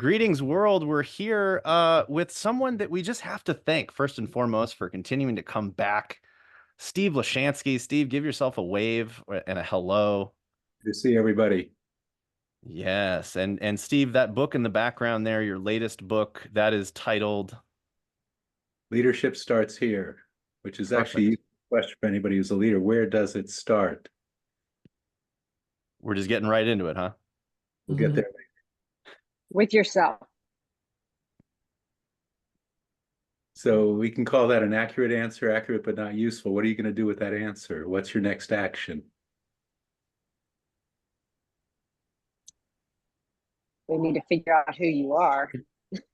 Greetings, world. We're here with someone that we just have to thank, first and foremost, for continuing to come back. Steve Lishansky. Steve, give yourself a wave and a hello. Good to see everybody. Yes. And Steve, that book in the background there, your latest book, that is titled Leadership starts here, which is actually a Perfect. question for anybody who's a leader. Where does it start? We're just getting right into it, huh? We'll get there. With yourself. So we can call that an accurate answer, accurate but not useful. What are you going to do with that answer? What's your next action? We need to figure out who you are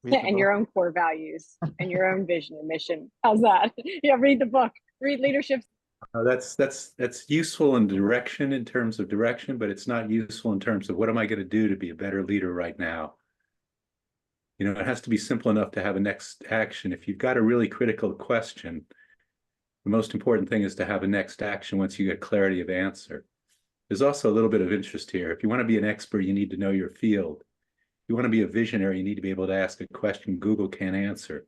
and your own core values and your own vision and mission. How's that? Yeah, read the book. Read leadership. That's useful in direction, in terms of direction, but it's not useful in terms of what am I going to do to be a better leader right now? You know, it has to be simple enough to have a next action. If you've got a really critical question, the most important thing is to have a next action once you get clarity of answer. There's also a little bit of interest here. If you want to be an expert, you need to know your field. If you want to be a visionary, you need to be able to ask a question Google can't answer.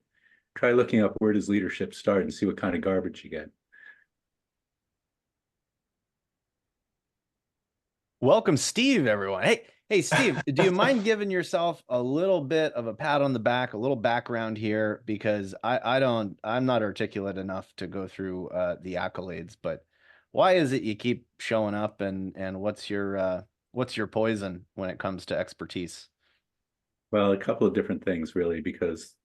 Try looking up where does leadership start and see what kind of garbage you get. Welcome, Steve, everyone. Hey, Steve, do you mind giving yourself a little bit of a pat on the back, a little background here? Because I'm not articulate enough to go through the accolades, but why is it you keep showing up and what's your poison when it comes to expertise? Well, a couple of different things really, because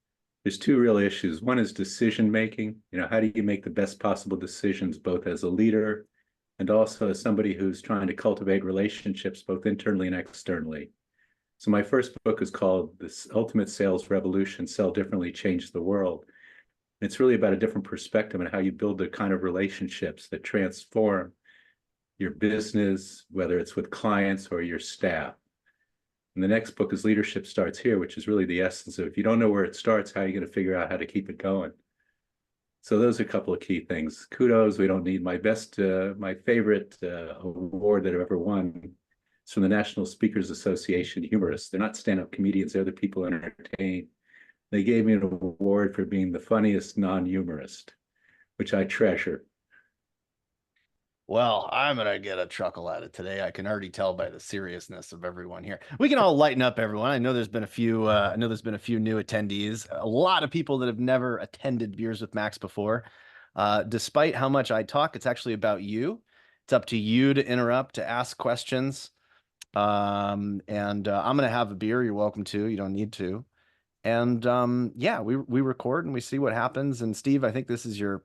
there's two real issues. One is decision making. You know, how do you make the best possible decisions, both as a leader and also as somebody who's trying to cultivate relationships, both internally and externally. So my first book is called This Ultimate Sales Revolution, Sell Differently, Change the World. It's really about a different perspective on how you build the kind of relationships that transform your business, whether it's with clients or your staff. And the next book is Leadership Starts Here, which is really the essence of if you don't know where it starts, how are you going to figure out how to keep it going? So those are a couple of key things. Kudos, we don't need my favorite award that I've ever won is from the National Speakers Association Humorists. They're not stand-up comedians, they're the people who entertain. They gave me an award for being the funniest non-humorist, which I treasure. Well, I'm gonna get a chuckle out of today. I can already tell by the seriousness of everyone here. We can all lighten up, everyone. I know there's been a few. I know there's been a few new attendees. A lot of people that have never attended Beers with Max before. Despite how much I talk, it's actually about you. It's up to you to interrupt, to ask questions. I'm gonna have a beer. You're welcome to. You don't need to. And yeah, we record and we see what happens. And Steve, I think this is your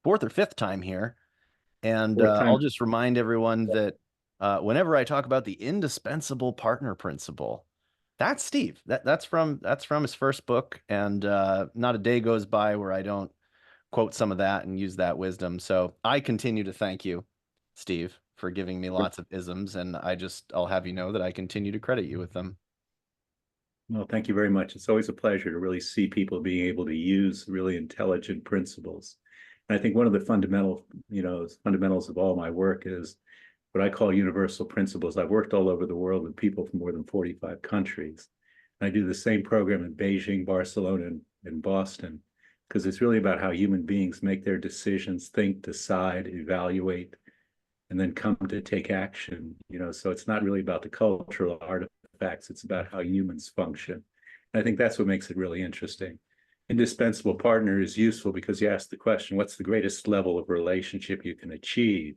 fourth or fifth time here. And Fourth time. I'll just remind everyone that whenever I talk about the indispensable partner principle, that's Steve. That's from his first book, and not a day goes by where I don't quote some of that and use that wisdom. So I continue to thank you, Steve, for giving me lots of isms, and I'll have you know that I continue to credit you with them. Well, thank you very much. It's always a pleasure to really see people being able to use really intelligent principles. And I think one of the fundamentals of all my work is what I call universal principles. I've worked all over the world with people from more than 45 countries. And I do the same program in Beijing, Barcelona, and Boston, because it's really about how human beings make their decisions, think, decide, evaluate, and then come to take action. You know, so it's not really about the cultural artifacts, it's about how humans function. And I think that's what makes it really interesting. Indispensable partner is useful because you ask the question, what's the greatest level of relationship you can achieve?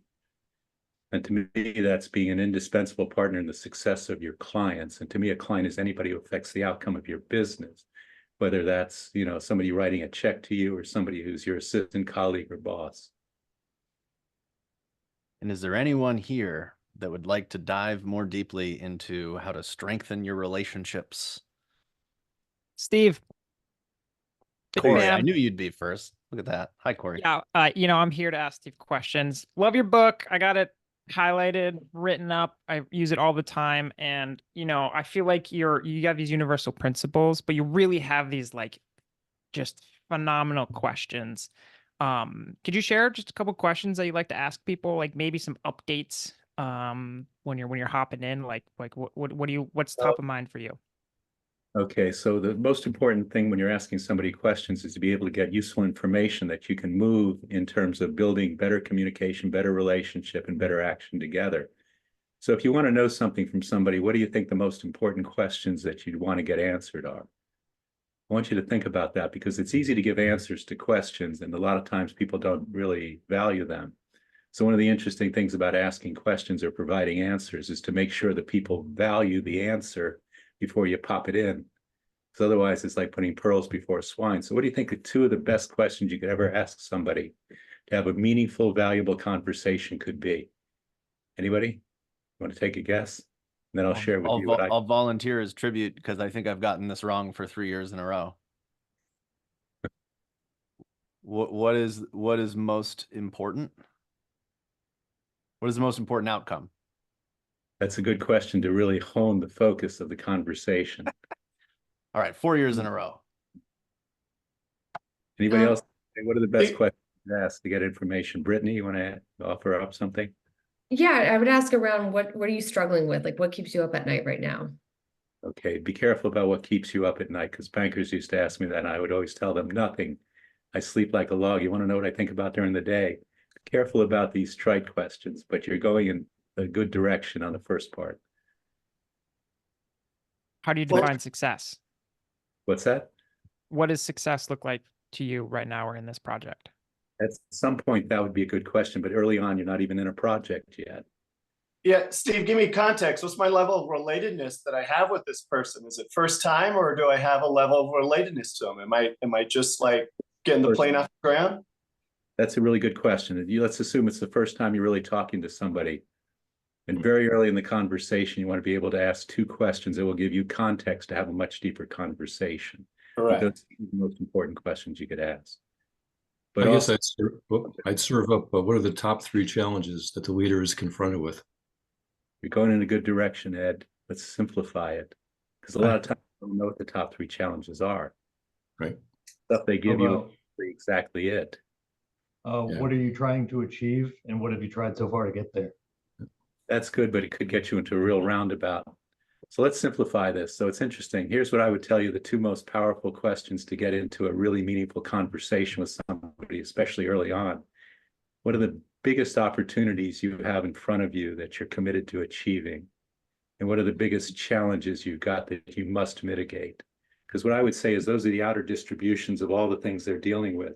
And to me, that's being an indispensable partner in the success of your clients. And to me, a client is anybody who affects the outcome of your business, whether that's, you know, somebody writing a check to you or somebody who's your assistant, colleague, or boss. And is there anyone here that would like to dive more deeply into how to strengthen your relationships? Steve. Corey, I knew you'd be first. Look at that. Hi, Corey. Yeah, I'm here to ask Steve questions. Love your book. I got it highlighted, written up. I use it all the time. And, I feel like you have these universal principles, but you really have these like just phenomenal questions. Could you share just a couple questions that you like to ask people, like maybe some updates when you're hopping in, like what's top of mind for you? Okay, so the most important thing when you're asking somebody questions is to be able to get useful information that you can move in terms of building better communication, better relationship, and better action together. So if you want to know something from somebody, what do you think the most important questions that you'd want to get answered are? I want you to think about that because it's easy to give answers to questions, and a lot of times people don't really value them. So one of the interesting things about asking questions or providing answers is to make sure that people value the answer before you pop it in. Because otherwise it's like putting pearls before swine. So what do you think are two of the best questions you could ever ask somebody to have a meaningful, valuable conversation could be? Anybody? Want to take a guess? And then I'll share with you what I'll volunteer as tribute because I think I've gotten this wrong for 3 years in a row. What is most important? What is the most important outcome? That's a good question to really hone the focus of the conversation. All right, 4 years in a row. Anybody else? What are the best questions to ask to get information? Brittany, you want to offer up something? Yeah, I would ask around what are you struggling with? Like what keeps you up at night right now? Okay, be careful about what keeps you up at night because bankers used to ask me that and I would always tell them nothing. I sleep like a log. You want to know what I think about during the day? Be careful about these trite questions, but you're going in a good direction on the first part. How do you define success? What's that? What does success look like to you right now or in this project? At some point, that would be a good question, but early on, you're not even in a project yet. Yeah, Steve, give me context. What's my level of relatedness that I have with this person? Is it first time, or do I have a level of relatedness to them? Am I just like getting the plane off the ground? That's a really good question. Let's assume it's the first time you're really talking to somebody. And very early in the conversation, you want to be able to ask two questions that will give you context to have a much deeper conversation. Correct. Those are the most important questions you could ask. But I guess I'd serve up, what are the top 3 challenges that the leader is confronted with? You're going in a good direction, Ed. Let's simplify it. Because a lot of times you don't know what the top 3 challenges are. Right. Stuff they give you is exactly it. What are you trying to achieve and what have you tried so far to get there? That's good, but it could get you into a real roundabout. So let's simplify this. So it's interesting. Here's what I would tell you the 2 most powerful questions to get into a really meaningful conversation with somebody, especially early on. What are the biggest opportunities you have in front of you that you're committed to achieving? And what are the biggest challenges you've got that you must mitigate? Because what I would say is those are the outer distributions of all the things they're dealing with.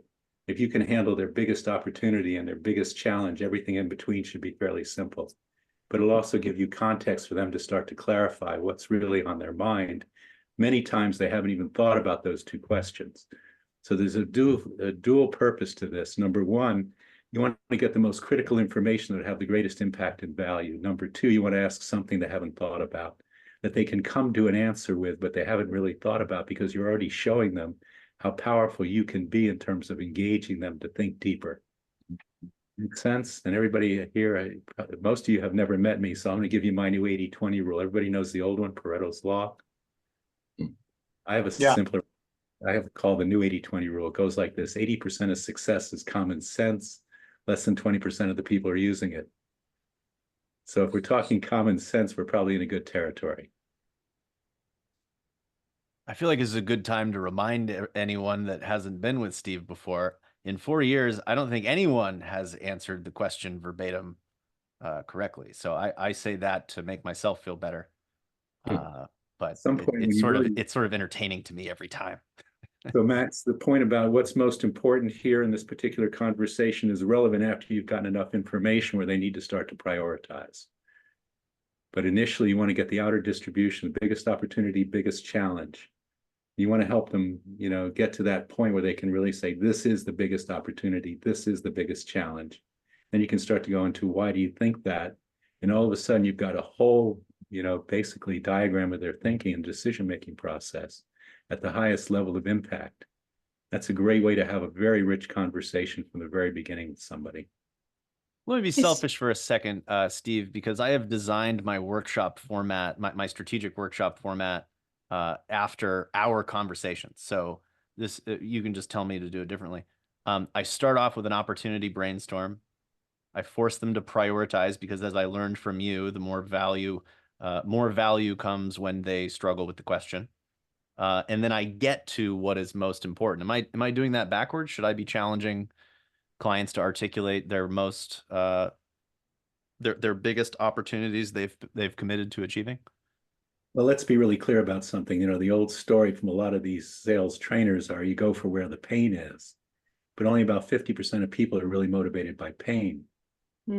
If you can handle their biggest opportunity and their biggest challenge, everything in between should be fairly simple. But it'll also give you context for them to start to clarify what's really on their mind. Many times they haven't even thought about those 2 questions. So there's a dual purpose to this. Number 1, you want to get the most critical information that would have the greatest impact and value. Number 2, you want to ask something they haven't thought about, that they can come to an answer with, but they haven't really thought about because you're already showing them how powerful you can be in terms of engaging them to think deeper. Make sense? And everybody here, most of you have never met me, so I'm going to give you my new 80-20 rule. Everybody knows the old one, Pareto's law. I have a simpler, I have called the new 80-20 rule. It goes like this: 80% of success is common sense. Less than 20% of the people are using it. So if we're talking common sense, we're probably in a good territory. I feel like this is a good time to remind anyone that hasn't been with Steve before. In 4 years, I don't think anyone has answered the question verbatim correctly. So I say that to make myself feel better. But it's sort of entertaining to me every time. So Max, the point about what's most important here in this particular conversation is relevant after you've gotten enough information where they need to start to prioritize. But initially you want to get the outer distribution, the biggest opportunity, biggest challenge. You want to help them, get to that point where they can really say, this is the biggest opportunity. This is the biggest challenge. Then you can start to go into, why do you think that? And all of a sudden you've got a whole, basically diagram of their thinking and decision-making process at the highest level of impact. That's a great way to have a very rich conversation from the very beginning with somebody. Let me be selfish for a second, Steve, because I have designed my workshop format, my strategic workshop format after our conversation. So this, you can just tell me to do it differently. I start off with an opportunity brainstorm. I force them to prioritize because, as I learned from you, the more value comes when they struggle with the question. and then I get to what is most important. Am I doing that backwards? Should I be challenging clients to articulate their most their biggest opportunities they've committed to achieving? Well, let's be really clear about something. You know, the old story from a lot of these sales trainers are you go for where the pain is, but only about 50% of people are really motivated by pain.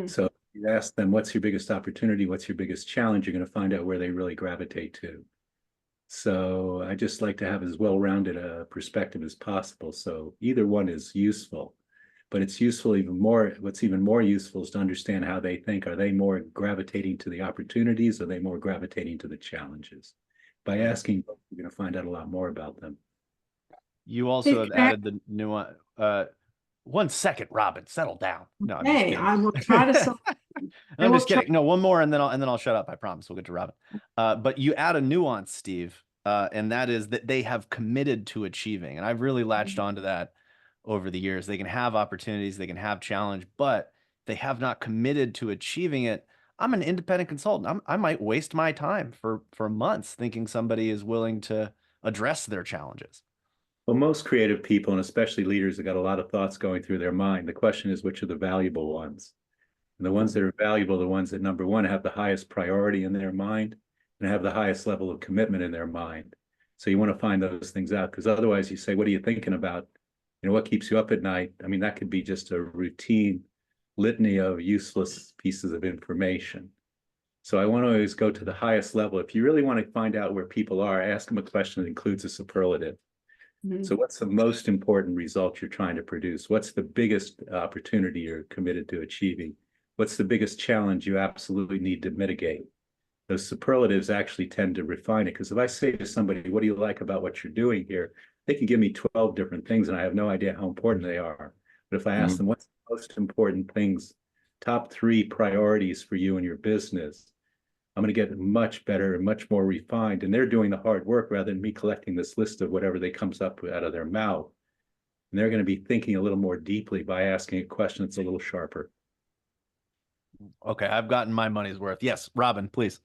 So you ask them, what's your biggest opportunity? What's your biggest challenge? You're going to find out where they really gravitate to. So I just like to have as well-rounded a perspective as possible. So either one is useful, but it's useful even more. What's even more useful is to understand how they think. Are they more gravitating to the opportunities? Or are they more gravitating to the challenges? By asking, you're going to find out a lot more about them. You also have added the nuance. 1 second, Robin, settle down. No, I'm just Hey, kidding. I will try to. I'm just kidding. No, one more, and then I'll shut up. I promise. We'll get to Robin. But you add a nuance, Steve, and that is that they have committed to achieving, and I've really latched onto that over the years. They can have opportunities, they can have challenge, but they have not committed to achieving it. I'm an independent consultant. I might waste my time for months thinking somebody is willing to address their challenges. Well, most creative people, and especially leaders, have got a lot of thoughts going through their mind. The question is, which are the valuable ones? And the ones that are valuable, the ones that, number one, have the highest priority in their mind and have the highest level of commitment in their mind. So you want to find those things out, because otherwise you say, what are you thinking about? You know, what keeps you up at night? I mean, that could be just a routine litany of useless pieces of information. So I want to always go to the highest level. If you really want to find out where people are, ask them a question that includes a superlative. So what's the most important result you're trying to produce? What's the biggest opportunity you're committed to achieving? What's the biggest challenge you absolutely need to mitigate? Those superlatives actually tend to refine it. Because if I say to somebody, what do you like about what you're doing here? They can give me 12 different things and I have no idea how important they are. But if I ask them, what's the most important things, top 3 priorities for you and your business, I'm going to get much better and much more refined. And they're doing the hard work rather than me collecting this list of whatever they comes up with out of their mouth. And they're going to be thinking a little more deeply by asking a question that's a little sharper. Okay, I've gotten my money's worth. Yes, Robin, please.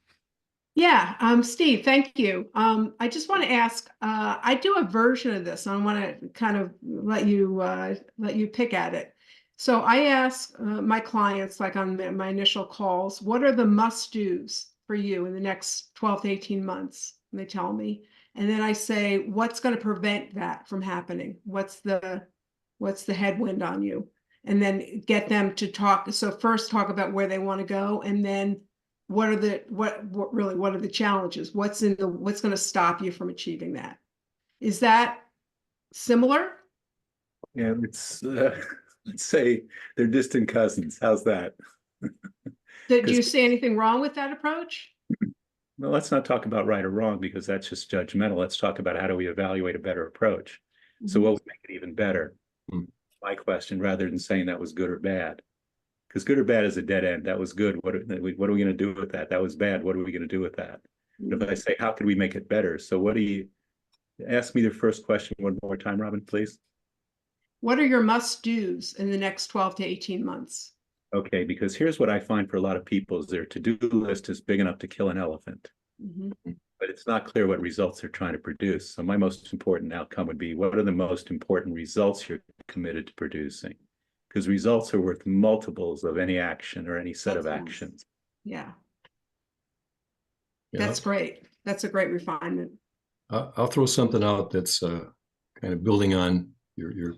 Yeah, Steve, thank you. I just want to ask, I do a version of this. I want to kind of let you pick at it. So I ask my clients, like on my initial calls, what are the must-dos for you in the next 12 to 18 months? And they tell me. And then I say, what's going to prevent that from happening? What's the headwind on you? And then get them to talk. So first talk about where they want to go, and then what are the challenges? What's going to stop you from achieving that? Is that similar? Yeah, it's let's say they're distant cousins. How's that? Did you see anything wrong with that approach? Well, let's not talk about right or wrong, because that's just judgmental. Let's talk about how do we evaluate a better approach. So what would make it even better? My question, rather than saying that was good or bad. Because good or bad is a dead end. That was good. What are we going to do with that? That was bad. What are we going to do with that? If I say, how could we make it better? So what do you, ask me the first question one more time, Robin, please. What are your must-dos in the next 12 to 18 months? Okay, because here's what I find for a lot of people is their to-do list is big enough to kill an elephant. But it's not clear what results they're trying to produce. So my most important outcome would be, what are the most important results you're committed to producing? Because results are worth multiples of any action or any set of actions. Yeah. That's great. That's a great refinement. I'll throw something out that's kind of building on your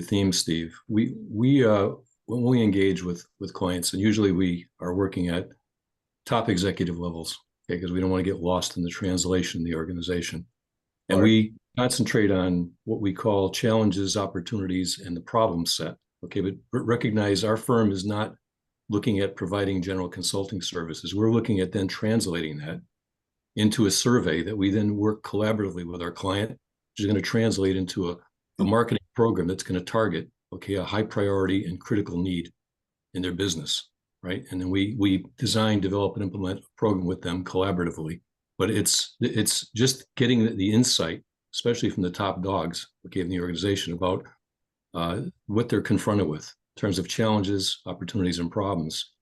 theme, Steve. We when we engage with clients, and usually we are working at top executive levels, okay, because we don't want to get lost in the translation of the organization. And we concentrate on what we call challenges, opportunities, and the problem set. Okay, but recognize our firm is not looking at providing general consulting services. We're looking at then translating that into a survey that we then work collaboratively with our client, which is going to translate into a marketing program that's going to target, okay, a high priority and critical need in their business, right? And then we design, develop, and implement a program with them collaboratively. But it's just getting the insight, especially from the top dogs, okay, in the organization, about what they're confronted with in terms of challenges, opportunities, and problems.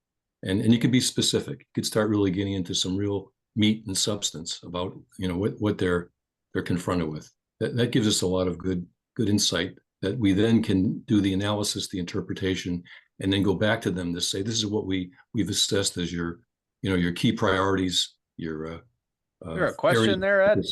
And you could be specific. You could start really getting into some real meat and substance about, you know, what their they're confronted with. That gives us a lot of good insight that we then can do the analysis, the interpretation, and then go back to them to say, this is what we've assessed as your key priorities, your There a question there, Ed?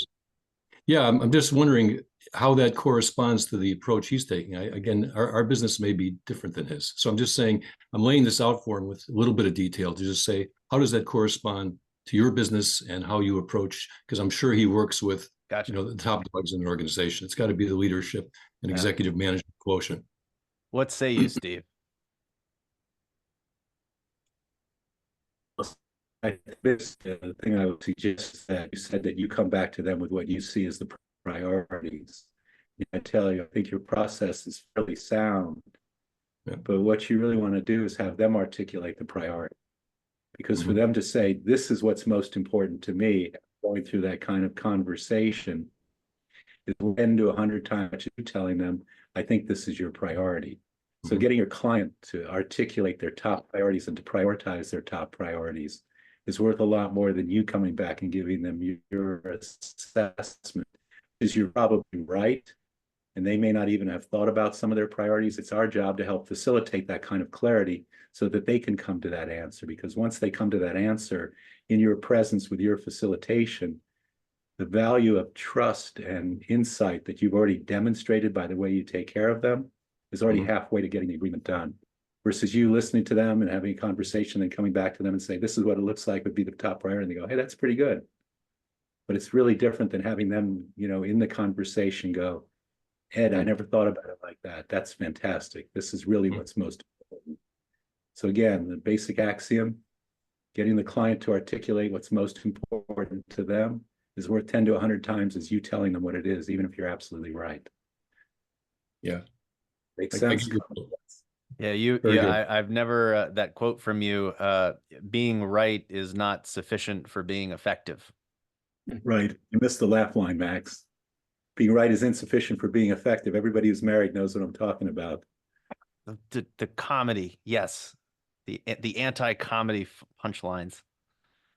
Yeah, I'm just wondering how that corresponds to the approach he's taking. Again, our business may be different than his. So I'm just saying, I'm laying this out for him with a little bit of detail to just say, how does that correspond to your business and how you approach? Because I'm sure he works with the top dogs in the organization. It's got to be the leadership and executive management quotient. What say you, Steve? The thing I would suggest is that you said that you come back to them with what you see as the priorities. I tell you, I think your process is fairly sound, but what you really want to do is have them articulate the priority. Because for them to say, this is what's most important to me, going through that kind of conversation is 10 to 100 times you telling them, I think this is your priority. So getting your client to articulate their top priorities and to prioritize their top priorities is worth a lot more than you coming back and giving them your assessment. Because you're probably right, and they may not even have thought about some of their priorities. It's our job to help facilitate that kind of clarity so that they can come to that answer. Because once they come to that answer in your presence with your facilitation, the value of trust and insight that you've already demonstrated by the way you take care of them is already halfway to getting the agreement done. Versus you listening to them and having a conversation and coming back to them and saying, this is what it looks like would be the top priority. And they go, hey, that's pretty good. But it's really different than having them, in the conversation go, Ed, I never thought about it like that. That's fantastic. This is really what's most important. So again, the basic axiom, getting the client to articulate what's most important to them is worth 10 to 100 times as you telling them what it is, even if you're absolutely right. Yeah. Makes sense? Yeah, I've never, that quote from you, being right is not sufficient for being effective. Right. You missed the laugh line, Max. Being right is insufficient for being effective. Everybody who's married knows what I'm talking about. The comedy, yes. The anti-comedy punchlines.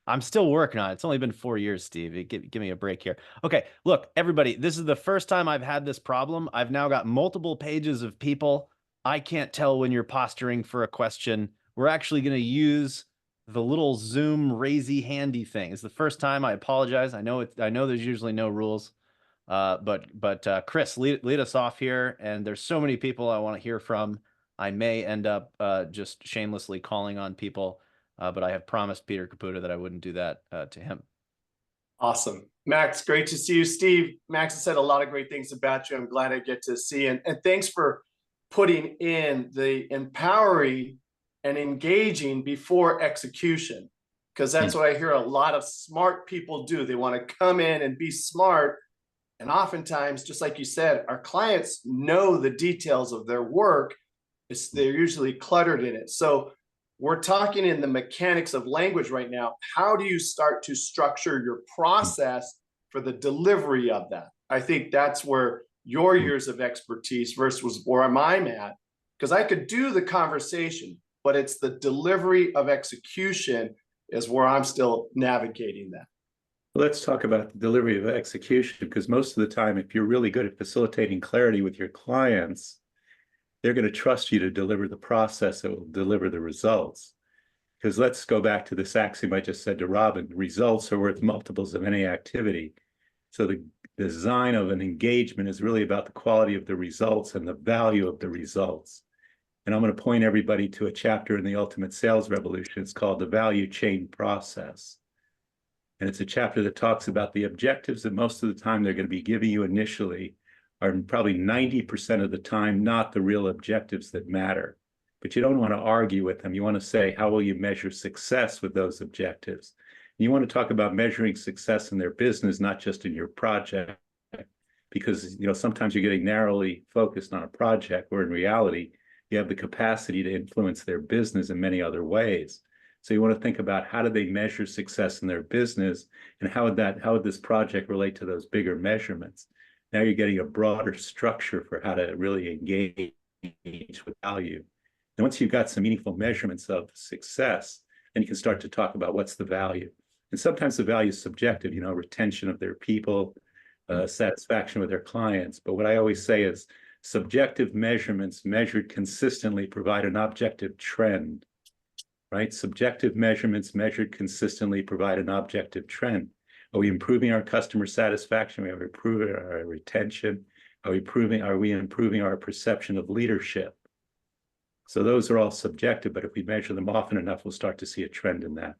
I'm still working on it. It's only been 4 years, Steve. Give me a break here. Okay, look, everybody, this is the first time I've had this problem. I've now got multiple pages of people. I can't tell when you're posturing for a question. We're actually going to use the little Zoom raisey handy thing. It's the first time. I apologize. I know there's usually no rules. But Chris, lead us off here. And there's so many people I want to hear from. I may end up just shamelessly calling on people, but I have promised Peter Caputa that I wouldn't do that to him. Awesome. Max, great to see you. Steve, Max has said a lot of great things about you. I'm glad I get to see. And thanks for putting in the empowering and engaging before execution, because that's what I hear a lot of smart people do. They want to come in and be smart. And oftentimes, just like you said, our clients know the details of their work. They're usually cluttered in it. So we're talking in the mechanics of language right now. How do you start to structure your process for the delivery of that? I think that's where your years of expertise versus where I'm at, because I could do the conversation, but it's the delivery of execution is where I'm still navigating that. Let's talk about the delivery of execution, because most of the time, if you're really good at facilitating clarity with your clients, they're going to trust you to deliver the process that will deliver the results. Because let's go back to this axiom I just said to Robin, results are worth multiples of any activity. So the design of an engagement is really about the quality of the results and the value of the results. And I'm going to point everybody to a chapter in the Ultimate Sales Revolution. It's called the Value Chain Process. And it's a chapter that talks about the objectives that most of the time they're going to be giving you initially are probably 90% of the time not the real objectives that matter. But you don't want to argue with them. You want to say, how will you measure success with those objectives? And you want to talk about measuring success in their business, not just in your project. Because sometimes you're getting narrowly focused on a project, where in reality, you have the capacity to influence their business in many other ways. So you want to think about, how do they measure success in their business, and how would this project relate to those bigger measurements? Now you're getting a broader structure for how to really engage with value. And once you've got some meaningful measurements of success, then you can start to talk about what's the value. And sometimes the value is subjective, retention of their people, satisfaction with their clients. But what I always say is subjective measurements measured consistently provide an objective trend, right? Subjective measurements measured consistently provide an objective trend. Are we improving our customer satisfaction? Are we improving our retention? Are we improving our perception of leadership? So those are all subjective, but if we measure them often enough, we'll start to see a trend in that.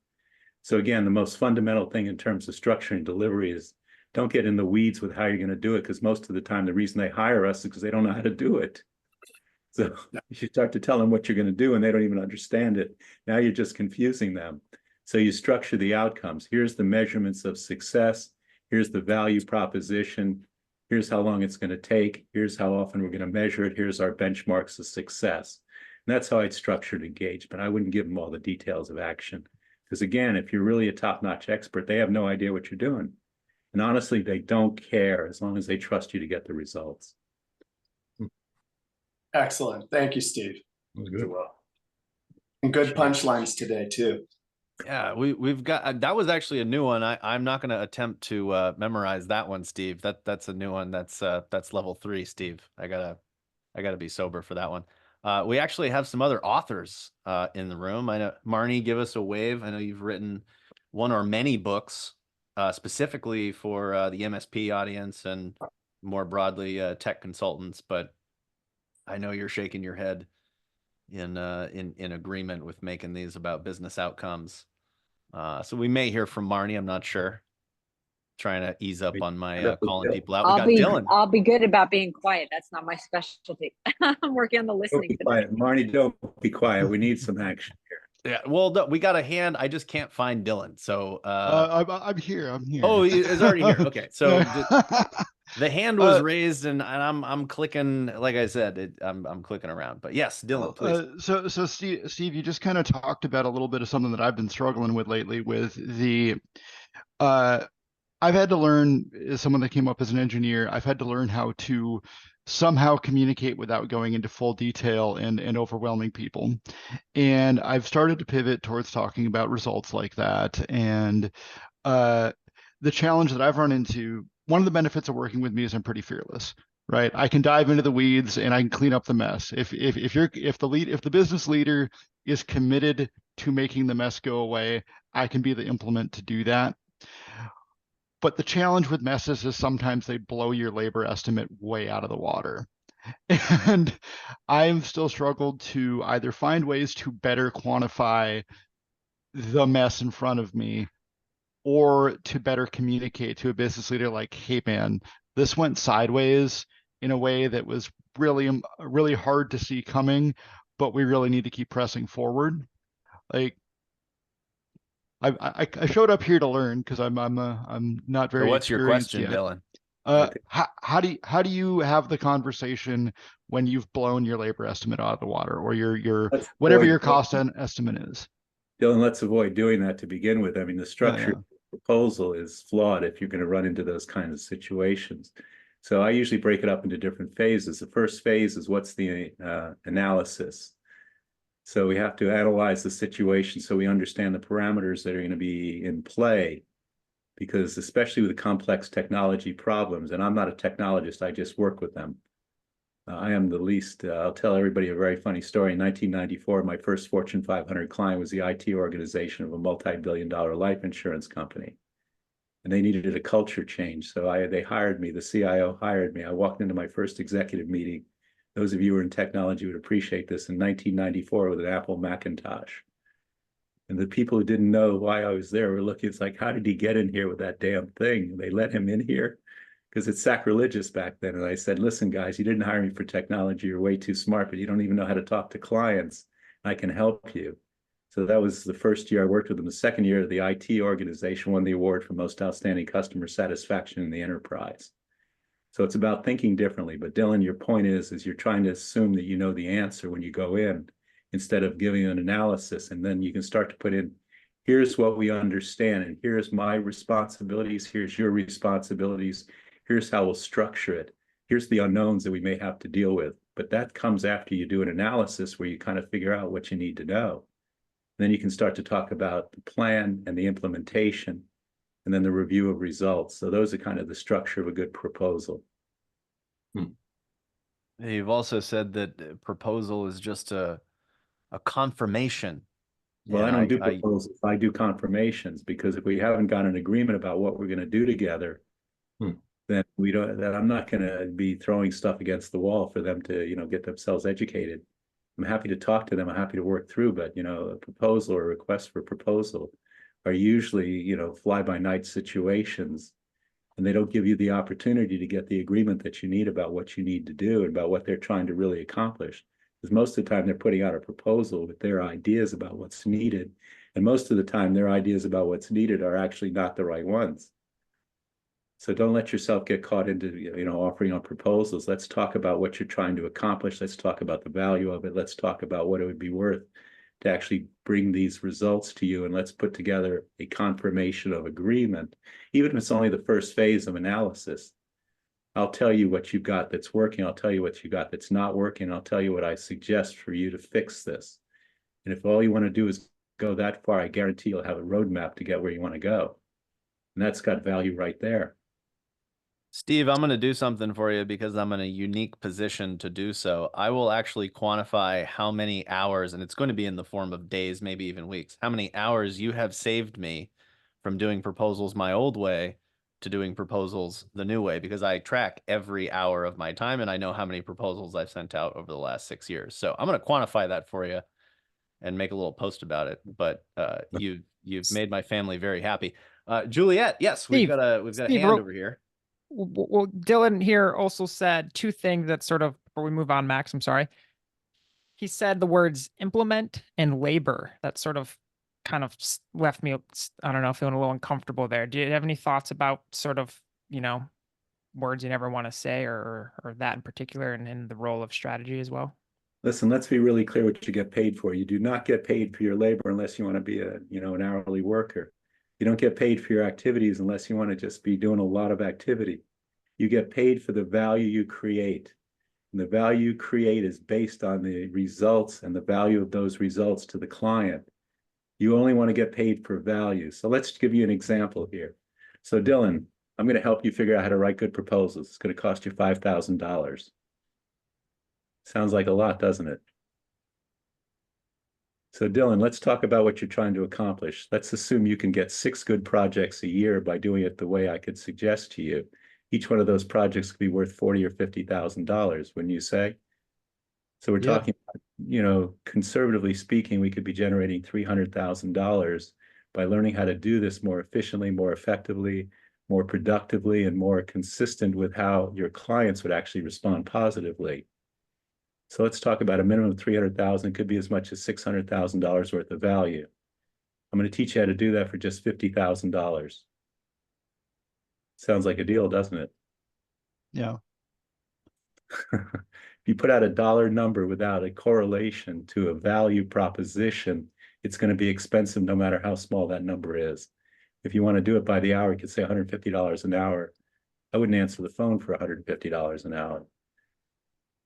So again, the most fundamental thing in terms of structuring delivery is don't get in the weeds with how you're going to do it, because most of the time the reason they hire us is because they don't know how to do it. So you start to tell them what you're going to do and they don't even understand it. Now you're just confusing them. So you structure the outcomes. Here's the measurements of success. Here's the value proposition. Here's how long it's going to take. Here's how often we're going to measure it. Here's our benchmarks of success. And that's how I'd structure engagement. I wouldn't give them all the details of action. Because again, if you're really a top-notch expert, they have no idea what you're doing. And honestly, they don't care as long as they trust you to get the results. Excellent. Thank you, Steve. That was good. And good punchlines today too. Yeah, we've got that was actually a new one. I'm not going to attempt to memorize that one, Steve. That's a new one. That's level 3, Steve. I gotta be sober for that one. We actually have some other authors in the room. I know, Marnie, give us a wave. I know you've written one or many books specifically for the MSP audience and more broadly tech consultants, but I know you're shaking your head in agreement with making these about business outcomes. So we may hear from Marnie. I'm not sure. Trying to ease up on my calling people out. We got Dylan. I'll be good about being quiet. That's not my specialty. I'm working on the Don't listening. be quiet. Marnie, don't be quiet. We need some action here. Yeah, well, we got a hand. I just can't find Dylan. So I'm here. Oh, he's already here. Okay, so the hand was raised, and I'm clicking. Like I said, I'm clicking around. But yes, Dylan, please. So Steve, you just kind of talked about a little bit of something that I've been struggling with lately. With the, I've had to learn, as someone that came up as an engineer, I've had to learn how to somehow communicate without going into full detail and overwhelming people. And I've started to pivot towards talking about results like that. And the challenge that I've run into, one of the benefits of working with me is I'm pretty fearless, right? I can dive into the weeds and I can clean up the mess. If the business leader is committed to making the mess go away, I can be the implement to do that. But the challenge with messes is sometimes they blow your labor estimate way out of the water. And I've still struggled to either find ways to better quantify the mess in front of me or to better communicate to a business leader like, hey man, this went sideways in a way that was really, really hard to see coming, but we really need to keep pressing forward. Like, I showed up here to learn because I'm not very. So what's your question, yet. Dylan? How do you have the conversation when you've blown your labor estimate out of the water, or your whatever your cost estimate is? Dylan, let's avoid doing that to begin with. I mean, the structure of the proposal is flawed if you're going to run into those kinds of situations. So I usually break it up into different phases. The first phase is what's the analysis. So we have to analyze the situation so we understand the parameters that are going to be in play, because especially with the complex technology problems, and I'm not a technologist, I just work with them. I am the least, I'll tell everybody a very funny story. In 1994, my first Fortune 500 client was the IT organization of a multi-billion-dollar life insurance company. And they needed a culture change. So they hired me, the CIO hired me. I walked into my first executive meeting. Those of you who are in technology would appreciate this, in 1994 with an Apple Macintosh. And the people who didn't know why I was there were looking, it's like, how did he get in here with that damn thing? And they let him in here because it's sacrilegious back then. And I said, listen, guys, you didn't hire me for technology. You're way too smart, but you don't even know how to talk to clients. I can help you. So that was the first year I worked with them. The second year, the IT organization won the award for most outstanding customer satisfaction in the enterprise. So it's about thinking differently. But Dylan, your point is you're trying to assume that you know the answer when you go in, instead of giving an analysis. And then you can start to put in, here's what we understand, and here's my responsibilities, here's your responsibilities, here's how we'll structure it, here's the unknowns that we may have to deal with. But that comes after you do an analysis where you kind of figure out what you need to know. Then you can start to talk about the plan and the implementation. and then the review of results. So those are kind of the structure of a good proposal. You've also said that proposal is just a confirmation. Well, And I don't do proposals. I do confirmations, because if we haven't got an agreement about what we're going to do together, then we don't. Then I'm not going to be throwing stuff against the wall for them to, get themselves educated. I'm happy to talk to them. I'm happy to work through, but a proposal or a request for proposal are usually, fly-by-night situations, and they don't give you the opportunity to get the agreement that you need about what you need to do and about what they're trying to really accomplish. Because most of the time they're putting out a proposal with their ideas about what's needed. And most of the time their ideas about what's needed are actually not the right ones. So don't let yourself get caught into, offering up proposals. Let's talk about what you're trying to accomplish. Let's talk about the value of it. Let's talk about what it would be worth to actually bring these results to you. And let's put together a confirmation of agreement, even if it's only the first phase of analysis. I'll tell you what you've got that's working. I'll tell you what you got that's not working. I'll tell you what I suggest for you to fix this. And if all you want to do is go that far, I guarantee you'll have a roadmap to get where you want to go. And that's got value right there. Steve, I'm going to do something for you because I'm in a unique position to do so. I will actually quantify how many hours, and it's going to be in the form of days, maybe even weeks, how many hours you have saved me from doing proposals my old way to doing proposals the new way, because I track every hour of my time and I know how many proposals I've sent out over the last 6 years. So I'm going to quantify that for you and make a little post about it. But you've made my family very happy. Juliet, yes, Steve, we've got a hand over here. Well, Dylan here also said two things that sort of, before we move on, Max, I'm sorry. He said the words implement and labor. That sort of kind of left me, I don't know, feeling a little uncomfortable there. Do you have any thoughts about sort of, words you never want to say, or that in particular, and in the role of strategy as well? Listen, let's be really clear what you get paid for. You do not get paid for your labor unless you want to be an hourly worker. You don't get paid for your activities unless you want to just be doing a lot of activity. You get paid for the value you create. And the value you create is based on the results and the value of those results to the client. You only want to get paid for value. So let's give you an example here. So Dylan, I'm going to help you figure out how to write good proposals. It's going to cost you $5,000. Sounds like a lot, doesn't it? So Dylan, let's talk about what you're trying to accomplish. Let's assume you can get 6 good projects a year by doing it the way I could suggest to you. Each one of those projects could be worth $40,000 or $50,000, wouldn't you say? So we're talking, conservatively speaking, we could be generating $300,000 by learning how to do this more efficiently, more effectively, more productively, and more consistent with how your clients would actually respond positively. So let's talk about a minimum of $300,000, could be as much as $600,000 worth of value. I'm going to teach you how to do that for just $50,000. Sounds like a deal, doesn't it? Yeah. If you put out a dollar number without a correlation to a value proposition, it's going to be expensive no matter how small that number is. If you want to do it by the hour, you could say $150 an hour. I wouldn't answer the phone for $150 an hour.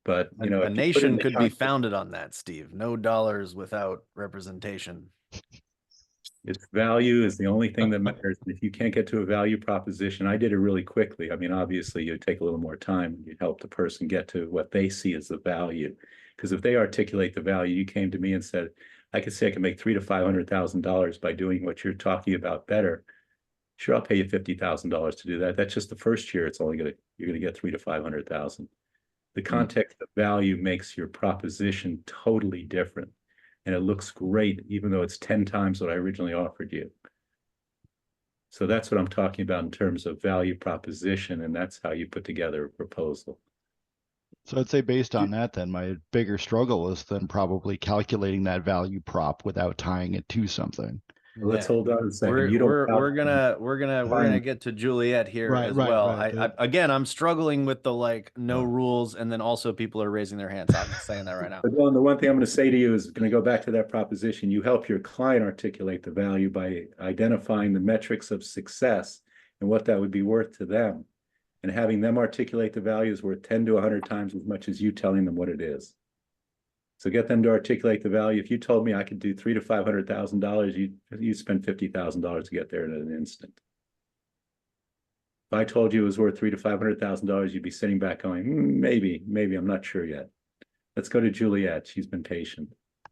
But a nation could be founded on that, Steve. No dollars without representation. Its value is the only thing that matters. If you can't get to a value proposition, I did it really quickly. I mean, obviously, you'd take a little more time. You'd help the person get to what they see as the value. Because if they articulate the value, you came to me and said, I could say I can make $300,000 to $500,000 by doing what you're talking about better. Sure, I'll pay you $50,000 to do that. That's just the first year. It's only you're gonna get $300,000 to $500,000. The context of value makes your proposition totally different. And it looks great, even though it's 10 times what I originally offered you. So that's what I'm talking about in terms of value proposition, and that's how you put together a proposal. So I'd say based on that, then my bigger struggle is then probably calculating that value prop without tying it to something. Well, let's hold on a second. We're gonna get to Juliet here as well. Again, I'm struggling with the no rules, and then also people are raising their hands. I'm just saying that right now. But Dylan, the one thing I'm going to say to you is going to go back to that proposition. You help your client articulate the value by identifying the metrics of success and what that would be worth to them, and having them articulate the value is worth 10 to 100 times as much as you telling them what it is. So get them to articulate the value. If you told me I could do $300,000 to $500,000, you spend $50,000 to get there in an instant. If I told you it was worth $300,000 to $500,000, you'd be sitting back going, maybe, I'm not sure yet. Let's go to Juliet. She's been patient.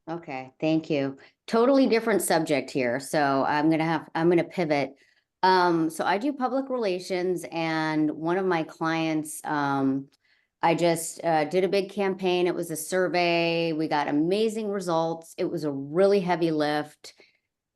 Okay, thank you. Totally different subject here. So I'm gonna pivot. So I do public relations, and one of my clients, I just did a big campaign. It was a survey. We got amazing results. It was a really heavy lift.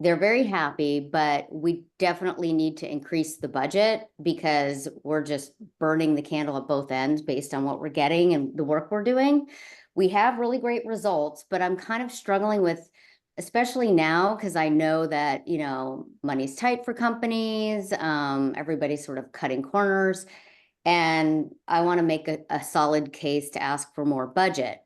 They're very happy, but we definitely need to increase the budget because we're just burning the candle at both ends based on what we're getting and the work we're doing. We have really great results, but I'm kind of struggling with, especially now, because I know that, you know, money's tight for companies. Everybody's sort of cutting corners, and I want to make a solid case to ask for more budget.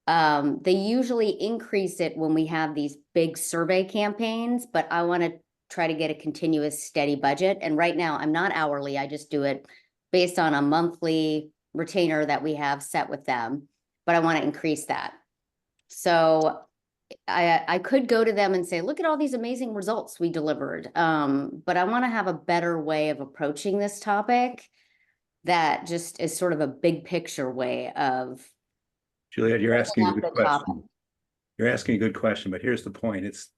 They usually increase it when we have these big survey campaigns, but I want to try to get a continuous steady budget. And right now I'm not hourly. I just do it based on a monthly retainer that we have set with them, but I want to increase that. So I could go to them and say, look at all these amazing results we delivered. But I want to have a better way of approaching this topic that just is sort of a big picture way of Juliet, you're asking a good question. topic. You're asking a good question, but here's the point. It's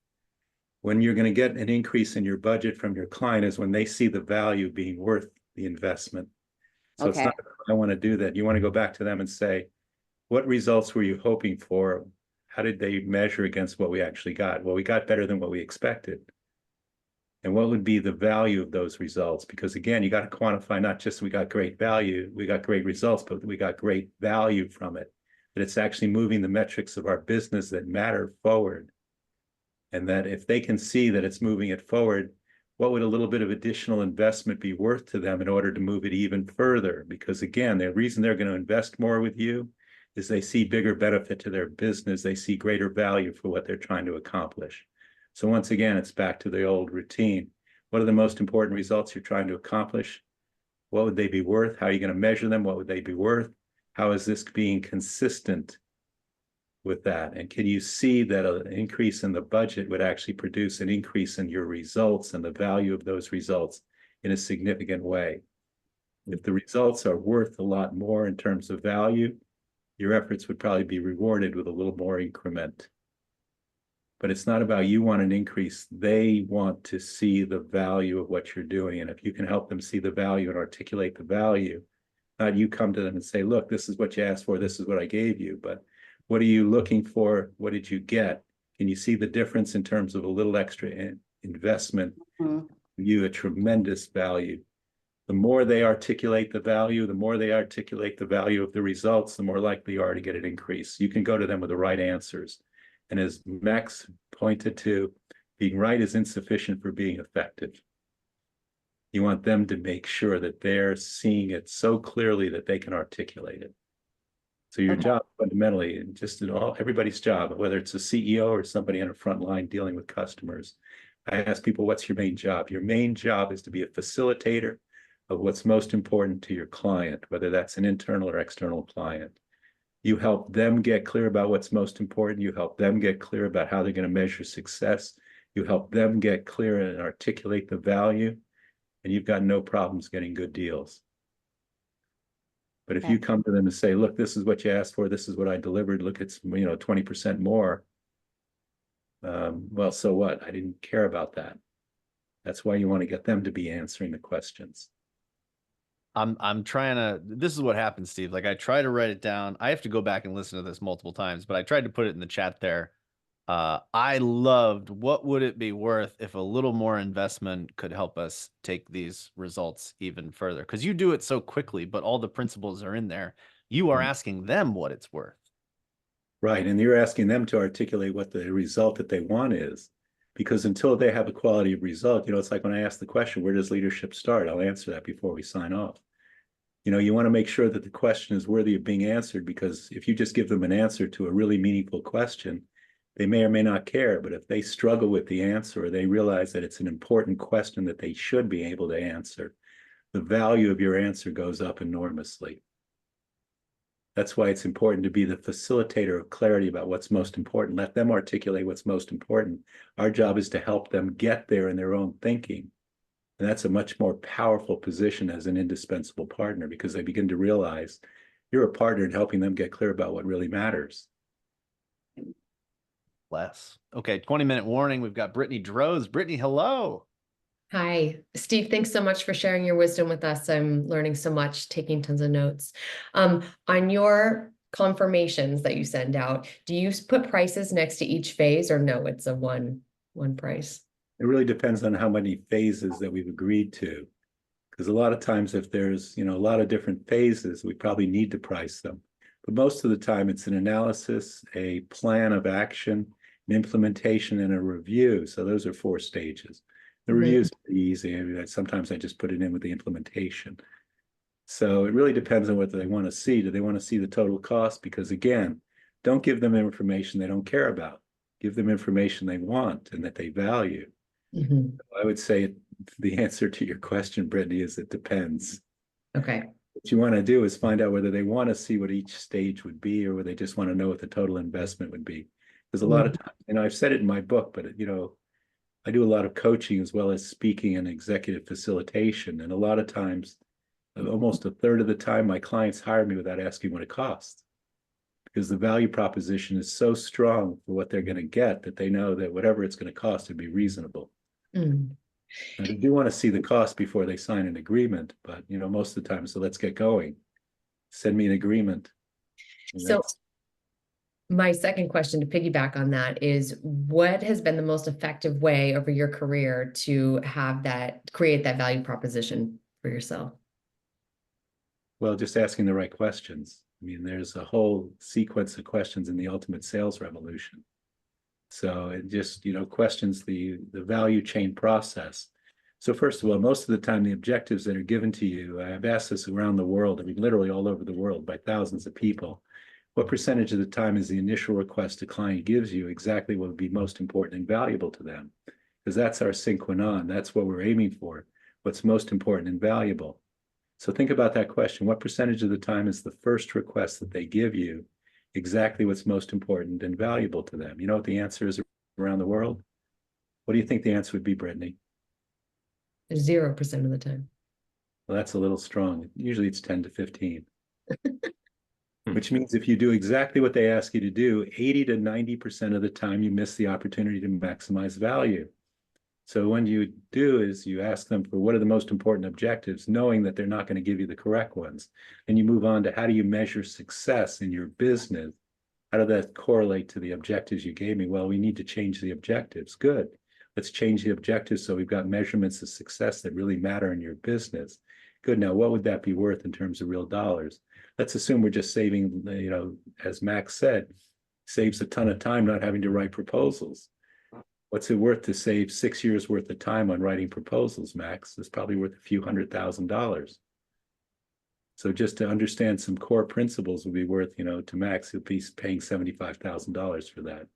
when you're going to get an increase in your budget from your client is when they see the value being worth the investment. So it's Okay. not, I want to do that. You want to go back to them and say, what results were you hoping for? How did they measure against what we actually got? Well, we got better than what we expected. And what would be the value of those results? Because again, you got to quantify not just we got great value, we got great results, but we got great value from it. That it's actually moving the metrics of our business that matter forward. And that if they can see that it's moving it forward, what would a little bit of additional investment be worth to them in order to move it even further? Because again, the reason they're going to invest more with you is they see bigger benefit to their business. They see greater value for what they're trying to accomplish. So once again, it's back to the old routine. What are the most important results you're trying to accomplish? What would they be worth? How are you going to measure them? What would they be worth? How is this being consistent with that? And can you see that an increase in the budget would actually produce an increase in your results and the value of those results in a significant way? If the results are worth a lot more in terms of value, your efforts would probably be rewarded with a little more increment. But it's not about you want an increase. They want to see the value of what you're doing. And if you can help them see the value and articulate the value, not you come to them and say, look, this is what you asked for. This is what I gave you. But what are you looking for? What did you get? Can you see the difference in terms of a little extra investment? You a tremendous value. The more they articulate the value, the more they articulate the value of the results, the more likely you are to get an increase. You can go to them with the right answers. And as Max pointed to, being right is insufficient for being effective. You want them to make sure that they're seeing it so clearly that they can articulate it. So your job fundamentally, and just in all everybody's job, whether it's a CEO or somebody on a front line dealing with customers, I ask people, what's your main job? Your main job is to be a facilitator of what's most important to your client, whether that's an internal or external client. You help them get clear about what's most important. You help them get clear about how they're going to measure success. You help them get clear and articulate the value, and you've got no problems getting good deals. But if you come to them and say, look, this is what you asked for, this is what I delivered, look, it's 20% more. Well, so what? I didn't care about that. That's why you want to get them to be answering the questions. I'm trying to, this is what happens, Steve. Like I try to write it down. I have to go back and listen to this multiple times, but I tried to put it in the chat there. I loved, what would it be worth if a little more investment could help us take these results even further? Because you do it so quickly, but all the principles are in there. You are asking them what it's worth. Right. And you're asking them to articulate what the result that they want is. Because until they have a quality of result, it's like when I ask the question, where does leadership start? I'll answer that before we sign off. You want to make sure that the question is worthy of being answered, because if you just give them an answer to a really meaningful question, they may or may not care. But if they struggle with the answer, or they realize that it's an important question that they should be able to answer, the value of your answer goes up enormously. That's why it's important to be the facilitator of clarity about what's most important. Let them articulate what's most important. Our job is to help them get there in their own thinking. And that's a much more powerful position as an indispensable partner, because they begin to realize you're a partner in helping them get clear about what really matters. Less. Okay, 20-minute warning. We've got Brittany Droz. Brittany, hello. Hi, Steve. Thanks so much for sharing your wisdom with us. I'm learning so much, taking tons of notes. On your confirmations that you send out, do you put prices next to each phase, or no, it's a one price? It really depends on how many phases that we've agreed to. Because a lot of times if there's, a lot of different phases, we probably need to price them. But most of the time it's an analysis, a plan of action, an implementation, and a review. So those are 4 stages. The review is pretty easy. I mean, sometimes I just put it in with the implementation. So it really depends on what they want to see. Do they want to see the total cost? Because again, don't give them information they don't care about. Give them information they want and that they value. I would say the answer to your question, Brittany, is it depends. Okay. What you want to do is find out whether they want to see what each stage would be, or whether they just want to know what the total investment would be. Because a lot of times, I've said it in my book, but I do a lot of coaching as well as speaking and executive facilitation. And a lot of times, almost a third of the time, my clients hire me without asking what it costs. Because the value proposition is so strong for what they're going to get that they know that whatever it's going to cost would be reasonable. And they do want to see the cost before they sign an agreement, but most of the time, so let's get going. Send me an agreement. So my second question to piggyback on that is, what has been the most effective way over your career to create that value proposition for yourself? Well, just asking the right questions. I mean, there's a whole sequence of questions in the ultimate sales revolution. So it just, questions the value chain process. So first of all, most of the time, the objectives that are given to you, I've asked this around the world, I mean, literally all over the world by thousands of people. What percentage of the time is the initial request a client gives you exactly what would be most important and valuable to them? Because that's our sine qua non. That's what we're aiming for. What's most important and valuable. So think about that question. What percentage of the time is the first request that they give you exactly what's most important and valuable to them? You know what the answer is around the world? What do you think the answer would be, Brittany? 0% of the time. Well, that's a little strong. Usually it's 10 to 15. Which means if you do exactly what they ask you to do, 80 to 90% of the time you miss the opportunity to maximize value. So what you do is you ask them for what are the most important objectives, knowing that they're not going to give you the correct ones. And you move on to how do you measure success in your business? How does that correlate to the objectives you gave me? Well, we need to change the objectives. Good. Let's change the objectives so we've got measurements of success that really matter in your business. Good. Now, what would that be worth in terms of real dollars? Let's assume we're just saving, as Max said, saves a ton of time not having to write proposals. What's it worth to save 6 years worth of time on writing proposals, Max? It's probably worth a few $100,000. So just to understand some core principles would be worth, to Max, he'll be paying $75,000 for that.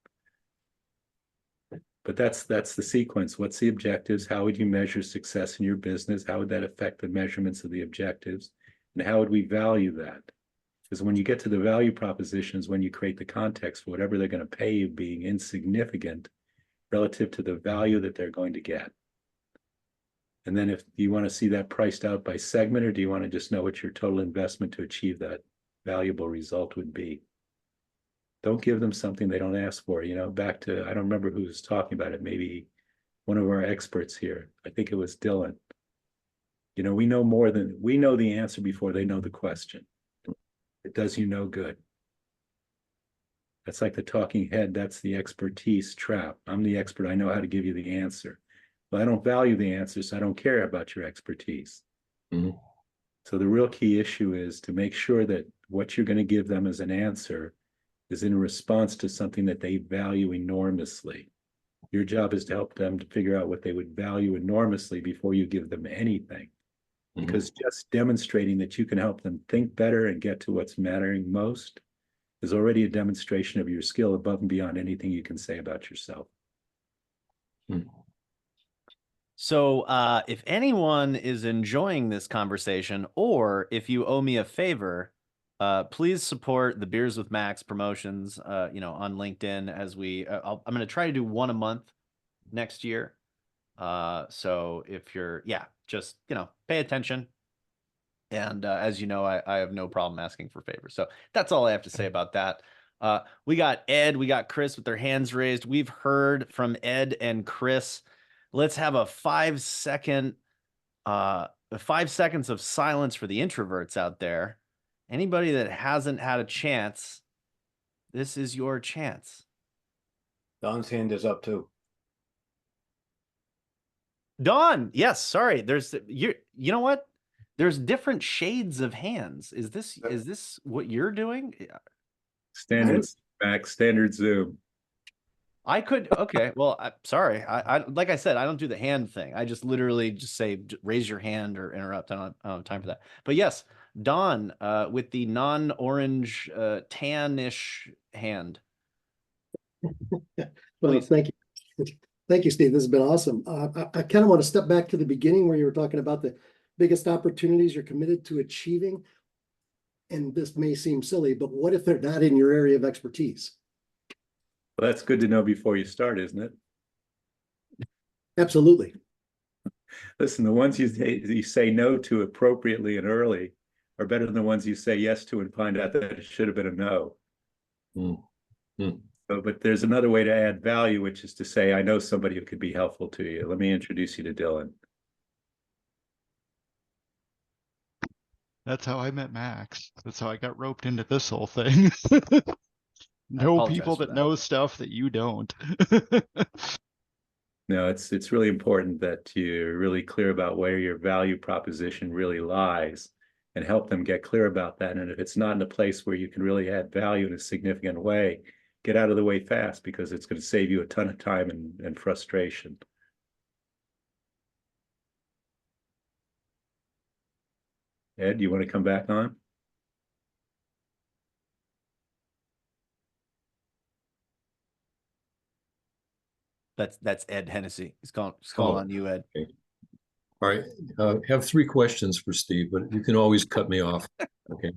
But that's the sequence. What's the objectives? How would you measure success in your business? How would that affect the measurements of the objectives? And how would we value that? Because when you get to the value propositions, when you create the context for whatever they're going to pay you being insignificant relative to the value that they're going to get. And then if you want to see that priced out by segment, or do you want to just know what your total investment to achieve that valuable result would be? Don't give them something they don't ask for. Back to, I don't remember who was talking about it, maybe one of our experts here. I think it was Dylan. We know the answer before they know the question. It does you no good. That's like the talking head. That's the expertise trap. I'm the expert. I know how to give you the answer. But I don't value the answer, so I don't care about your expertise. So the real key issue is to make sure that what you're going to give them as an answer is in response to something that they value enormously. Your job is to help them to figure out what they would value enormously before you give them anything. Because just demonstrating that you can help them think better and get to what's mattering most is already a demonstration of your skill above and beyond anything you can say about yourself. So if anyone is enjoying this conversation, or if you owe me a favor, please support the Beers with Max promotions, on LinkedIn as I'm going to try to do one a month next year. So if you're, yeah, just, pay attention. And as you know, I have no problem asking for favors. So that's all I have to say about that. We got Ed, we got Chris with their hands raised. We've heard from Ed and Chris. Let's have a 5-second, 5 seconds of silence for the introverts out there. Anybody that hasn't had a chance, this is your chance. Don's hand is up too. Don, yes, sorry. You know what? There's different shades of hands. Is this what you're doing? Standard Max, standard Zoom. Okay. Well, sorry. I like I said, I don't do the hand thing. I just literally just say raise your hand or interrupt. I don't have time for that. But yes, Don, with the non-orange tannish hand. Well, Please. thank you. Thank you, Steve. This has been awesome. I kind of want to step back to the beginning where you were talking about the biggest opportunities you're committed to achieving. And this may seem silly, but what if they're not in your area of expertise? Well, that's good to know before you start, isn't it? Absolutely. Listen, the ones you say no to appropriately and early are better than the ones you say yes to and find out that it should have been a no. So, but there's another way to add value, which is to say, I know somebody who could be helpful to you. Let me introduce you to Dylan. That's how I met Max. That's how I got roped into this whole thing. Know people that know stuff that you don't. No, it's really important that you're really clear about where your value proposition really lies and help them get clear about that. And if it's not in a place where you can really add value in a significant way, get out of the way fast, because it's going to save you a ton of time and frustration. Ed, do you want to come back on? That's Ed Hennessy. He's calling on you, Ed. Okay. All right. Have 3 questions for Steve, but you can always cut me off. Okay.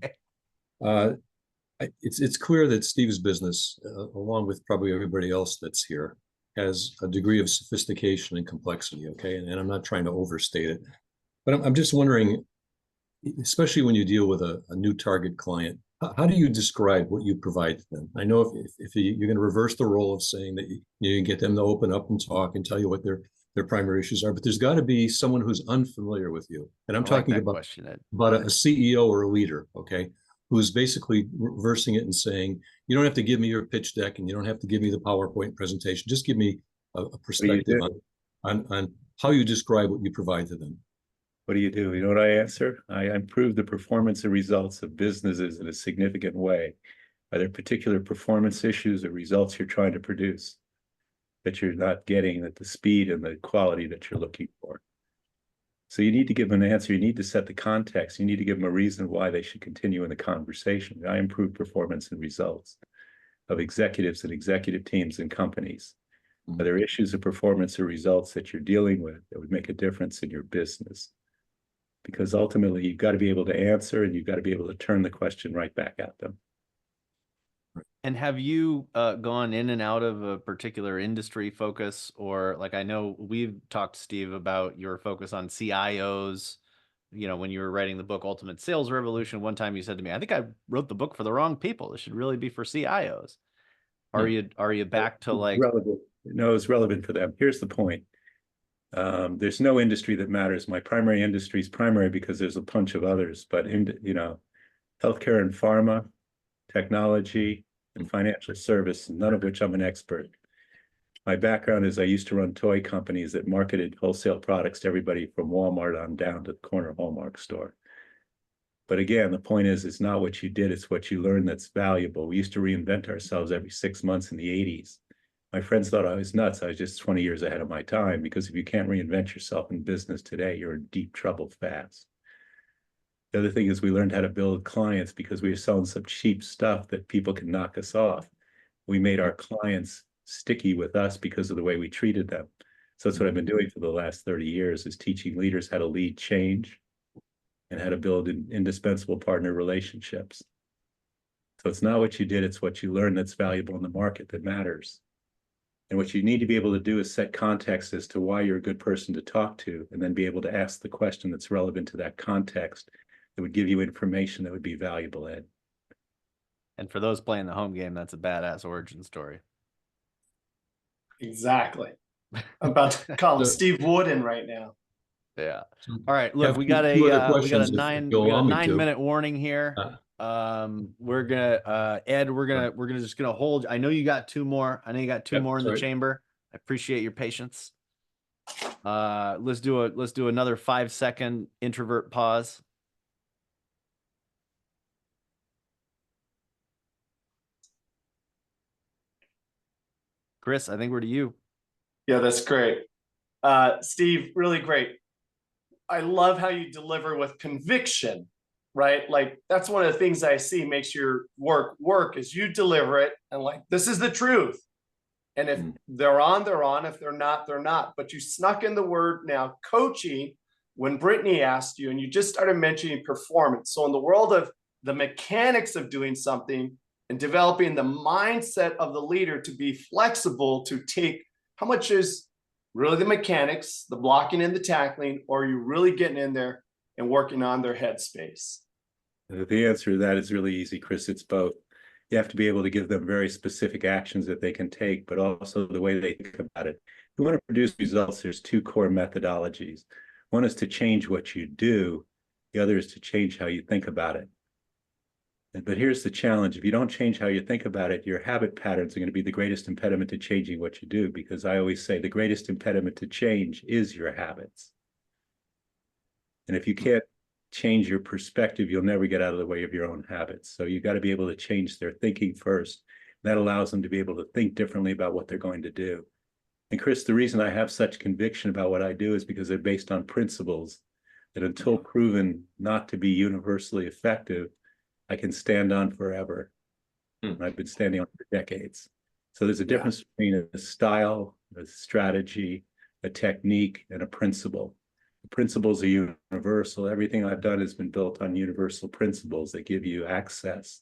It's clear that Steve's business, along with probably everybody else that's here, has a degree of sophistication and complexity. Okay, and I'm not trying to overstate it, but I'm just wondering, especially when you deal with a new target client, how do you describe what you provide to them? I know if you're going to reverse the role of saying that you get them to open up and talk and tell you what their primary issues are, but there's got to be someone who's unfamiliar with you. And I'm talking about a CEO or a leader, okay, who's basically reversing it and saying, you don't have to give me your pitch deck and you don't have to give me the PowerPoint presentation. Just give me a perspective on how you describe what you provide to them. What do? You know what I answer? I improve the performance and results of businesses in a significant way. Are there particular performance issues or results you're trying to produce that you're not getting at the speed and the quality that you're looking for? So you need to give them an answer. You need to set the context. You need to give them a reason why they should continue in the conversation. I improve performance and results of executives and executive teams and companies. Are there issues of performance or results that you're dealing with that would make a difference in your business? Because ultimately, you've got to be able to answer and you've got to be able to turn the question right back at them. And have you gone in and out of a particular industry focus? Or like, I know we've talked, Steve, about your focus on CIOs. You know, when you were writing the book, Ultimate Sales Revolution, one time you said to me, I think I wrote the book for the wrong people. This should really be for CIOs. Are you back to like... Relevant. No, it's relevant for them. Here's the point. There's no industry that matters. My primary industry is primary because there's a bunch of others, but healthcare and pharma, technology, and financial service, none of which I'm an expert. My background is I used to run toy companies that marketed wholesale products to everybody from Walmart on down to the corner Hallmark store. But again, the point is, it's not what you did, it's what you learned that's valuable. We used to reinvent ourselves every 6 months in the 80s. My friends thought I was nuts. I was just 20 years ahead of my time, because if you can't reinvent yourself in business today, you're in deep trouble fast. The other thing is we learned how to build clients because we were selling some cheap stuff that people can knock us off. We made our clients sticky with us because of the way we treated them. So that's what I've been doing for the last 30 years, is teaching leaders how to lead change and how to build indispensable partner relationships. So it's not what you did, it's what you learned that's valuable in the market that matters. And what you need to be able to do is set context as to why you're a good person to talk to, and then be able to ask the question that's relevant to that context that would give you information that would be valuable, Ed. And for those playing the home game, that's a badass origin story. Exactly. I'm about to call him Steve Wooden right now. Yeah. All right. Look, Have we got two other a questions if you'll allow me to. 9-minute warning here. We're gonna Ed, we're just gonna hold. I know you got two more. I know you got two more in the chamber. I appreciate your patience. Let's do another 5-second introvert pause. Chris, I think we're to you. Yeah, that's great. Steve, really great. I love how you deliver with conviction, right? Like that's one of the things I see makes your work is you deliver it and like, this is the truth. And if they're on, they're on. If they're not, they're not. But you snuck in the word now coaching when Brittany asked you, and you just started mentioning performance. So in the world of the mechanics of doing something and developing the mindset of the leader to be flexible to take how much is really the mechanics, the blocking and the tackling, or are you really getting in there and working on their headspace? The answer to that is really easy, Chris. It's both. You have to be able to give them very specific actions that they can take, but also the way they think about it. If you want to produce results, there's two core methodologies. One is to change what you do. The other is to change how you think about it. But here's the challenge. If you don't change how you think about it, your habit patterns are going to be the greatest impediment to changing what you do, because I always say the greatest impediment to change is your habits. And if you can't change your perspective, you'll never get out of the way of your own habits. So you got to be able to change their thinking first. That allows them to be able to think differently about what they're going to do. And Chris, the reason I have such conviction about what I do is because they're based on principles that until proven not to be universally effective, I can stand on forever. And I've been standing on for decades. So there's a difference between a style, a strategy, a technique, and a principle. The principles are universal. Everything I've done has been built on universal principles that give you access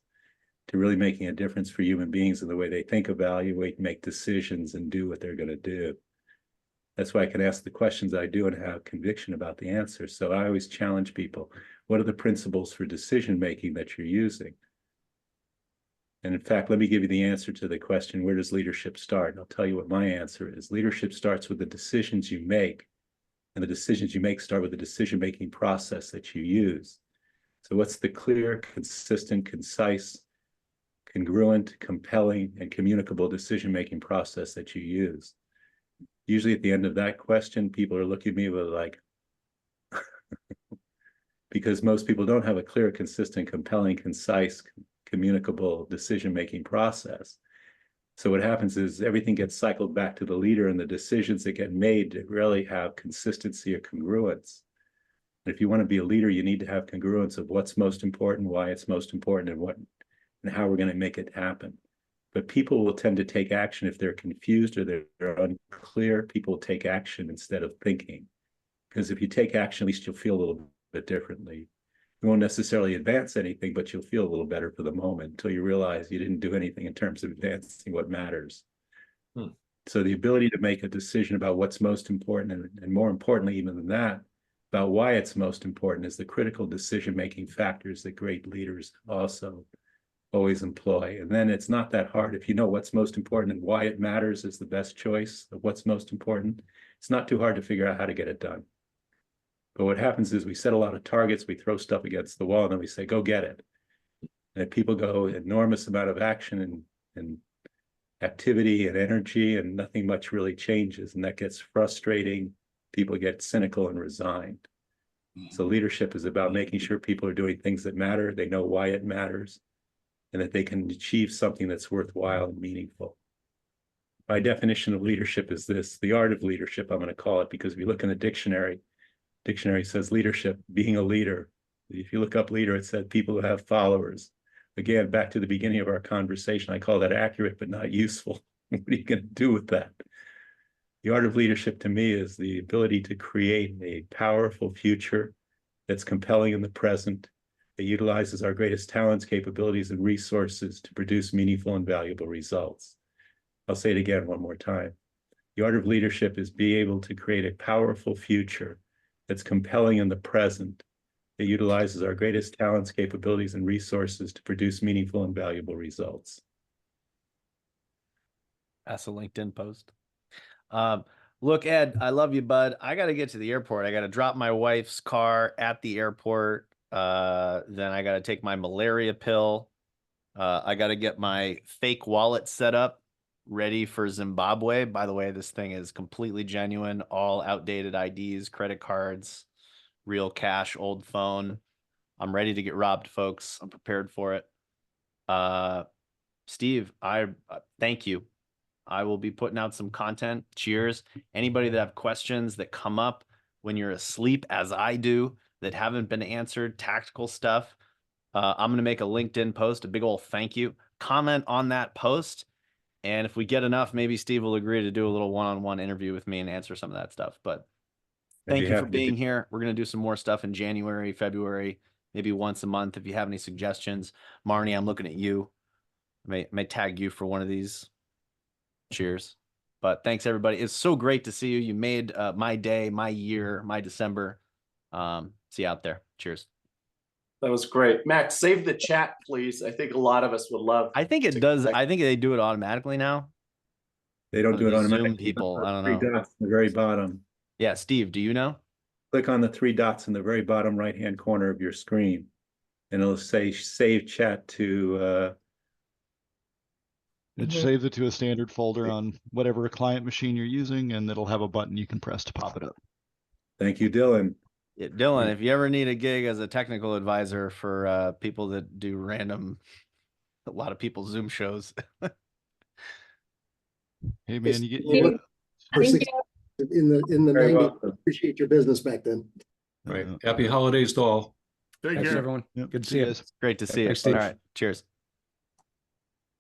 to really making a difference for human beings in the way they think, evaluate, make decisions, and do what they're going to do. That's why I can ask the questions I do and have conviction about the answers. So I always challenge people. What are the principles for decision making that you're using? And in fact, let me give you the answer to the question, where does leadership start? And I'll tell you what my answer is. Leadership starts with the decisions you make. And the decisions you make start with the decision-making process that you use. So what's the clear, consistent, concise, congruent, compelling, and communicable decision-making process that you use? Usually at the end of that question, people are looking at me with like, because most people don't have a clear, consistent, compelling, concise, communicable decision-making process. So what happens is everything gets cycled back to the leader, and the decisions that get made really have consistency or congruence. And if you want to be a leader, you need to have congruence of what's most important, why it's most important, and how we're going to make it happen. But people will tend to take action if they're confused or they're unclear. People will take action instead of thinking. Because if you take action, at least you'll feel a little bit differently. You won't necessarily advance anything, but you'll feel a little better for the moment until you realize you didn't do anything in terms of advancing what matters. So the ability to make a decision about what's most important, and more importantly even than that, about why it's most important, is the critical decision-making factors that great leaders also always employ. And then it's not that hard. If you know what's most important and why it matters is the best choice of what's most important, it's not too hard to figure out how to get it done. But what happens is we set a lot of targets, we throw stuff against the wall, and then we say, go get it. And people go enormous amount of action and activity and energy, and nothing much really changes. And that gets frustrating. People get cynical and resigned. So leadership is about making sure people are doing things that matter, they know why it matters, and that they can achieve something that's worthwhile and meaningful. My definition of leadership is this, the art of leadership, I'm going to call it, because if you look in the dictionary says leadership, being a leader. If you look up leader, it said people who have followers. Again, back to the beginning of our conversation, I call that accurate but not useful. What are you going to do with that? The art of leadership to me is the ability to create a powerful future that's compelling in the present, that utilizes our greatest talents, capabilities, and resources to produce meaningful and valuable results. I'll say it again one more time. The art of leadership is be able to create a powerful future that's compelling in the present, that utilizes our greatest talents, capabilities, and resources to produce meaningful and valuable results. That's a LinkedIn post. Look, Ed, I love you, bud. I got to get to the airport. I got to drop my wife's car at the airport. Then I got to take my malaria pill. I got to get my fake wallet set up, ready for Zimbabwe. By the way, this thing is completely genuine, all outdated IDs, credit cards, real cash, old phone. I'm ready to get robbed, folks. I'm prepared for it. Steve, I thank you. I will be putting out some content. Cheers. Anybody that have questions that come up when you're asleep, as I do, that haven't been answered, tactical stuff, I'm going to make a LinkedIn post, a big old thank you. Comment on that post. And if we get enough, maybe Steve will agree to do a little one-on-one interview with me and answer some of that stuff. But thank you for being here. We're going to do some more stuff in January, February, maybe once a month. If you have any suggestions, Marnie, I'm looking at you. I may tag you for one of these. Cheers. But thanks, everybody. It's so great to see you. You made my day, my year, my December. See you out there. Cheers. That was great. Max, save the chat, please. I think a lot of us would love. I think it does. I think they do it automatically now. They don't do it automatically. Zoom people. I don't know. 3 dots in the very bottom. Yeah, Steve, do you know? Click on the 3 dots in the very bottom right-hand corner of your screen, and it'll say save chat to. It saves it to a standard folder on whatever client machine you're using, and it'll have a button you can press to pop it up. Thank you, Dylan. Yeah, Dylan, if you ever need a gig as a technical advisor for people that do a lot of people Zoom shows. Hey man, you in the Very 90s, welcome. appreciate your business back then. Right. Happy holidays to all. Take Thanks, care. everyone. Yep. Good to See see you you. guys. Great to see you. Thanks, Steve. All right. Cheers.